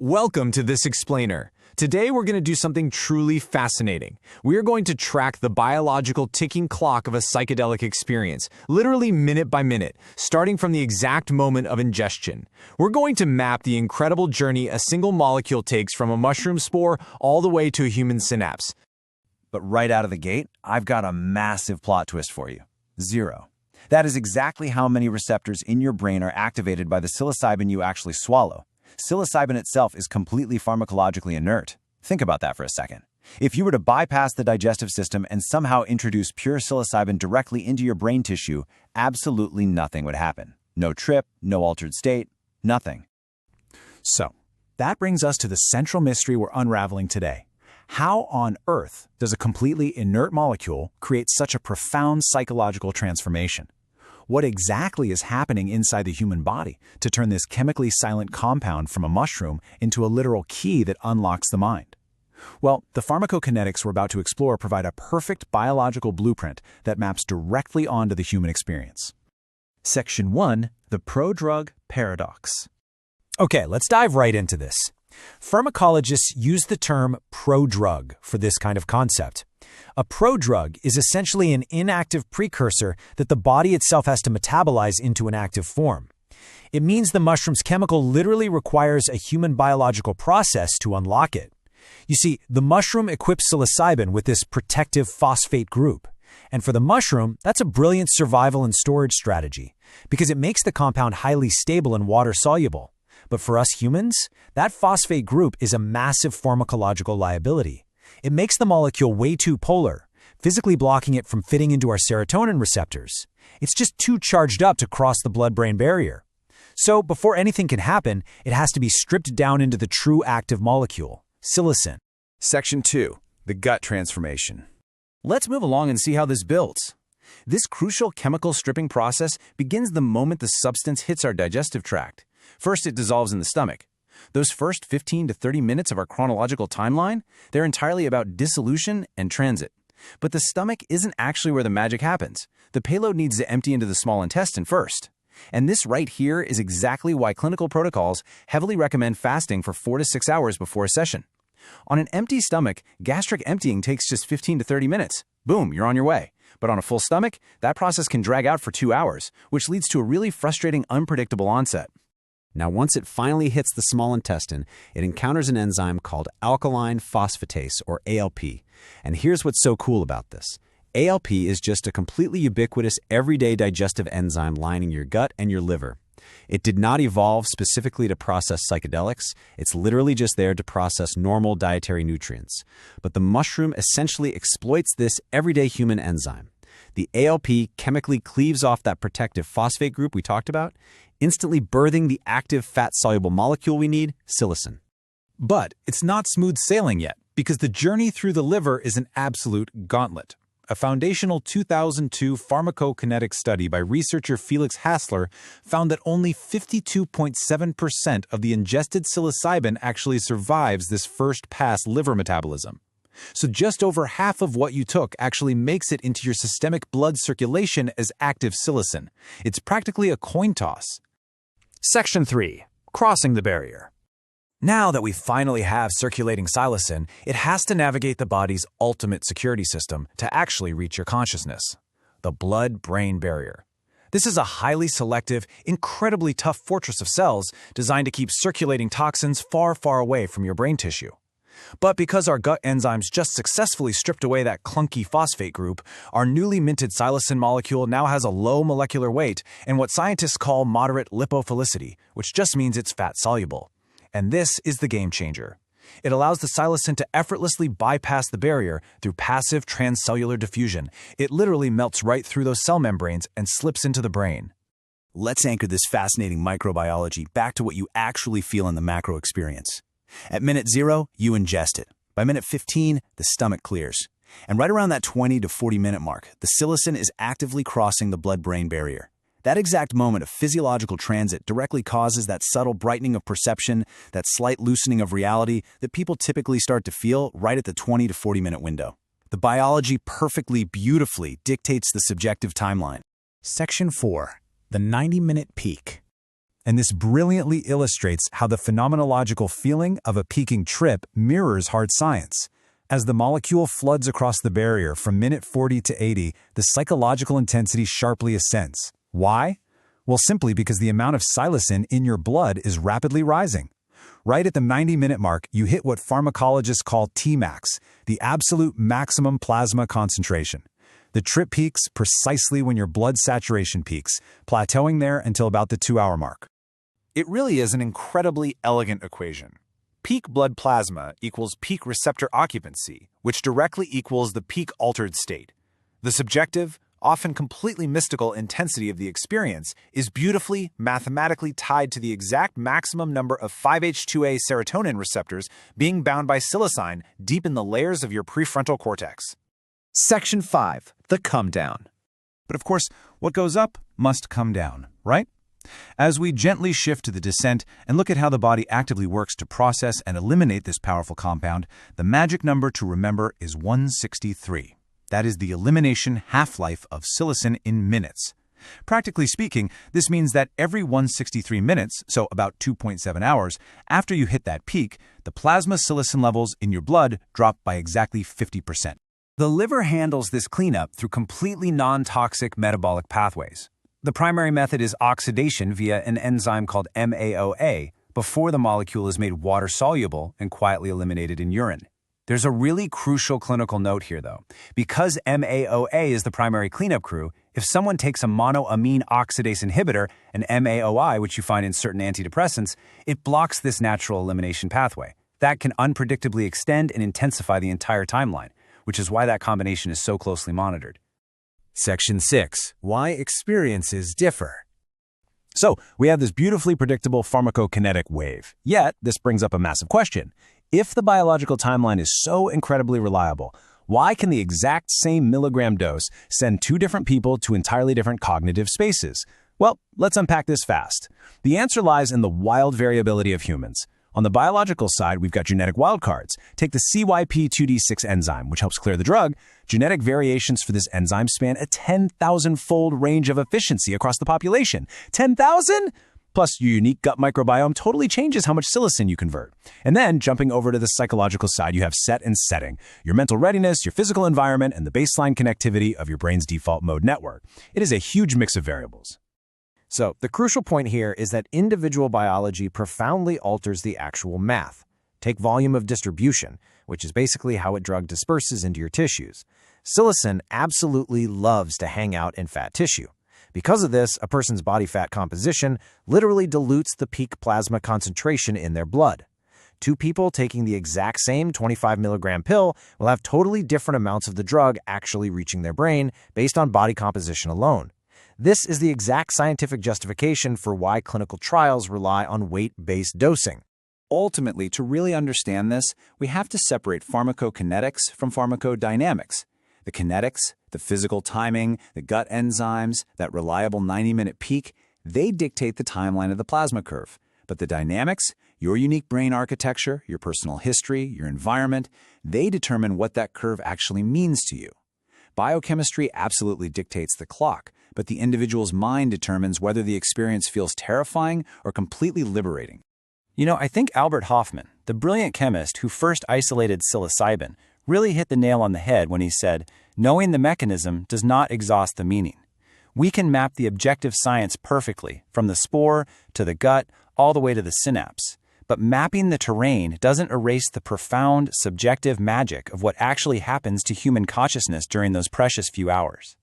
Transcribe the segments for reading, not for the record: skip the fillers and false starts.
Welcome to This Explainer. Today we're going to do something truly fascinating. We are going to track the biological ticking clock of a psychedelic experience, literally minute by minute, starting from the exact moment of ingestion. We're going to map the incredible journey a single molecule takes from a mushroom spore all the way to a human synapse. But right out of the gate, I've got a massive plot twist for you. 0. That is exactly how many receptors in your brain are activated by the psilocybin you actually swallow. Psilocybin itself is completely pharmacologically inert. Think about that for a second. If you were to bypass the digestive system and somehow introduce pure psilocybin directly into your brain tissue, absolutely nothing would happen. No trip, no altered state, nothing. So, that brings us to the central mystery we're unraveling today. How on earth does a completely inert molecule create such a profound psychological transformation? What exactly is happening inside the human body to turn this chemically silent compound from a mushroom into a literal key that unlocks the mind? Well, the pharmacokinetics we're about to explore provide a perfect biological blueprint that maps directly onto the human experience. Section 1, the prodrug paradox. Okay, let's dive right into this. Pharmacologists use the term prodrug for this kind of concept. A prodrug is essentially an inactive precursor that the body itself has to metabolize into an active form. It means the mushroom's chemical literally requires a human biological process to unlock it. You see, the mushroom equips psilocybin with this protective phosphate group. And for the mushroom, that's a brilliant survival and storage strategy because it makes the compound highly stable and water-soluble. But for us humans, that phosphate group is a massive pharmacological liability. It makes the molecule way too polar, physically blocking it from fitting into our serotonin receptors. It's just too charged up to cross the blood-brain barrier. So before anything can happen, it has to be stripped down into the true active molecule, psilocin. Section 2, the gut transformation. Let's move along and see how this builds. This crucial chemical stripping process begins the moment the substance hits our digestive tract. First, it dissolves in the stomach. Those first 15 to 30 minutes of our chronological timeline, they're entirely about dissolution and transit. But the stomach isn't actually where the magic happens. The payload needs to empty into the small intestine first. And this right here is exactly why clinical protocols heavily recommend fasting for 4 to 6 hours before a session. On an empty stomach, gastric emptying takes just 15 to 30 minutes. Boom, you're on your way. But on a full stomach, that process can drag out for 2 hours, which leads to a really frustrating, unpredictable onset. Now, once it finally hits the small intestine, it encounters an enzyme called alkaline phosphatase, or ALP. And here's what's so cool about this. ALP is just a completely ubiquitous, everyday digestive enzyme lining your gut and your liver. It did not evolve specifically to process psychedelics. It's literally just there to process normal dietary nutrients. But the mushroom essentially exploits this everyday human enzyme. The ALP chemically cleaves off that protective phosphate group we talked about, instantly birthing the active fat-soluble molecule we need, psilocin. But it's not smooth sailing yet, because the journey through the liver is an absolute gauntlet. A foundational 2002 pharmacokinetic study by researcher Felix Hassler found that only 52.7% of the ingested psilocybin actually survives this first-pass liver metabolism. So just over half of what you took actually makes it into your systemic blood circulation as active psilocin. It's practically a coin toss. Section 3. Crossing the barrier. Now that we finally have circulating psilocin, it has to navigate the body's ultimate security system to actually reach your consciousness, the blood-brain barrier. This is a highly selective, incredibly tough fortress of cells designed to keep circulating toxins far, far away from your brain tissue. But because our gut enzymes just successfully stripped away that clunky phosphate group, our newly minted psilocin molecule now has a low molecular weight and what scientists call moderate lipophilicity, which just means it's fat-soluble. And this is the game changer. It allows the psilocin to effortlessly bypass the barrier through passive transcellular diffusion. It literally melts right through those cell membranes and slips into the brain. Let's anchor this fascinating microbiology back to what you actually feel in the macro experience. At minute 0, you ingest it. By minute 15, the stomach clears. And right around that 20 to 40 minute mark, the psilocin is actively crossing the blood-brain barrier. That exact moment of physiological transit directly causes that subtle brightening of perception, that slight loosening of reality that people typically start to feel right at the 20 to 40 minute window. The biology perfectly, beautifully dictates the subjective timeline. Section 4. The 90-minute peak. And this brilliantly illustrates how the phenomenological feeling of a peaking trip mirrors hard science. As the molecule floods across the barrier from minute 40 to 80, the psychological intensity sharply ascends. Why? Well, simply because the amount of psilocin in your blood is rapidly rising. Right at the 90-minute mark, you hit what pharmacologists call Tmax, the absolute maximum plasma concentration. The trip peaks precisely when your blood saturation peaks, plateauing there until about the 2-hour mark. It really is an incredibly elegant equation. Peak blood plasma equals peak receptor occupancy, which directly equals the peak altered state. The subjective, often completely mystical intensity of the experience is beautifully, mathematically tied to the exact maximum number of 5-HT2A serotonin receptors being bound by psilocybin deep in the layers of your prefrontal cortex. Section 5. The come down. But of course, what goes up must come down, right? As we gently shift to the descent and look at how the body actively works to process and eliminate this powerful compound, the magic number to remember is 163. That is the elimination half-life of psilocin in minutes. Practically speaking, this means that every 163 minutes, so about 2.7 hours, after you hit that peak, the plasma psilocin levels in your blood drop by exactly 50%. The liver handles this cleanup through completely non-toxic metabolic pathways. The primary method is oxidation via an enzyme called MAOA before the molecule is made water-soluble and quietly eliminated in urine. There's a really crucial clinical note here, though. Because MAOA is the primary cleanup crew, if someone takes a monoamine oxidase inhibitor, an MAOI, which you find in certain antidepressants, it blocks this natural elimination pathway. That can unpredictably extend and intensify the entire timeline, which is why that combination is so closely monitored. Section 6. Why experiences differ. So, we have this beautifully predictable pharmacokinetic wave. Yet, this brings up a massive question. If the biological timeline is so incredibly reliable, why can the exact same milligram dose send two different people to entirely different cognitive spaces? Well, let's unpack this fast. The answer lies in the wild variability of humans. On the biological side, we've got genetic wildcards. Take the CYP2D6 enzyme, which helps clear the drug. Genetic variations for this enzyme span a 10,000-fold range of efficiency across the population. 10,000? Plus, your unique gut microbiome totally changes how much psilocin you convert. And then, jumping over to the psychological side, you have set and setting, your mental readiness, your physical environment, and the baseline connectivity of your brain's default mode network. It is a huge mix of variables. So, the crucial point here is that individual biology profoundly alters the actual math. Take volume of distribution, which is basically how a drug disperses into your tissues. Psilocin absolutely loves to hang out in fat tissue. Because of this, a person's body fat composition literally dilutes the peak plasma concentration in their blood. Two people taking the exact same 25 milligram pill will have totally different amounts of the drug actually reaching their brain based on body composition alone. This is the exact scientific justification for why clinical trials rely on weight-based dosing. Ultimately, to really understand this, we have to separate pharmacokinetics from pharmacodynamics. The kinetics, the physical timing, the gut enzymes, that reliable 90-minute peak, they dictate the timeline of the plasma curve. But the dynamics, your unique brain architecture, your personal history, your environment, they determine what that curve actually means to you. Biochemistry absolutely dictates the clock, but the individual's mind determines whether the experience feels terrifying or completely liberating. You know, I think Albert Hofmann, the brilliant chemist who first isolated psilocybin, really hit the nail on the head when he said, knowing the mechanism does not exhaust the meaning. We can map the objective science perfectly, from the spore to the gut, all the way to the synapse. But mapping the terrain doesn't erase the profound, subjective magic of what actually happens to human consciousness during those precious few hours.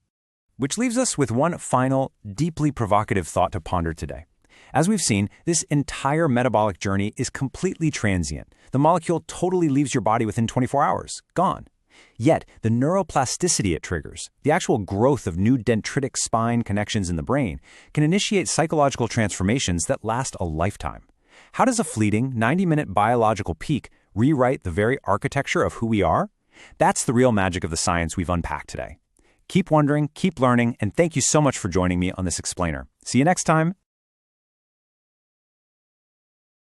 Which leaves us with one final, deeply provocative thought to ponder today. As we've seen, this entire metabolic journey is completely transient. The molecule totally leaves your body within 24 hours, gone. Yet, the neuroplasticity it triggers, the actual growth of new dendritic spine connections in the brain, can initiate psychological transformations that last a lifetime. How does a fleeting, 90-minute biological peak rewrite the very architecture of who we are? That's the real magic of the science we've unpacked today. Keep wondering, keep learning, and thank you so much for joining me on this explainer. See you next time.